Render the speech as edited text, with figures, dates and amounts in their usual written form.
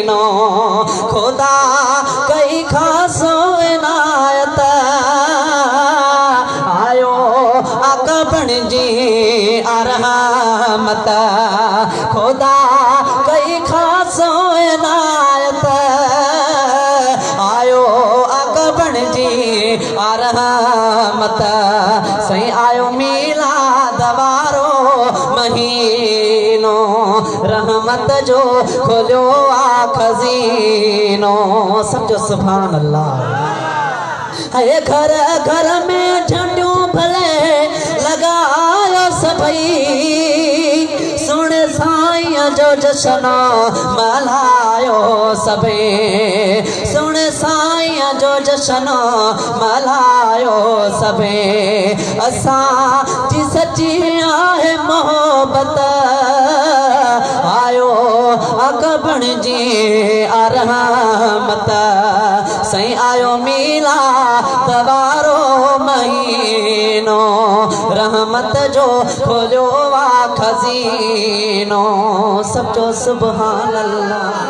नो खुदा कई खासो इनायत आयो आका बणजी अरहमत खुदा कई खासो इनायत आयो आका बणजी अरहमत सही आयो मीलाद वारो महीनो रहमत जो खोलियो आ खजीनो समझो सुभान अल्लाह। है घर घर में झंडियों भले लगायो सभई सुन साईं जो जशन मल्हायो सभई सुन साईं जो जशन मल्हायो सभई असां जी सच्ची आहे मोहब्बत आयो आका बणजी अरहमत सही आयो मीलाद वारो महीनो रहमत जो खोलियो आ खजीनो समझो सुभान अल्लाह।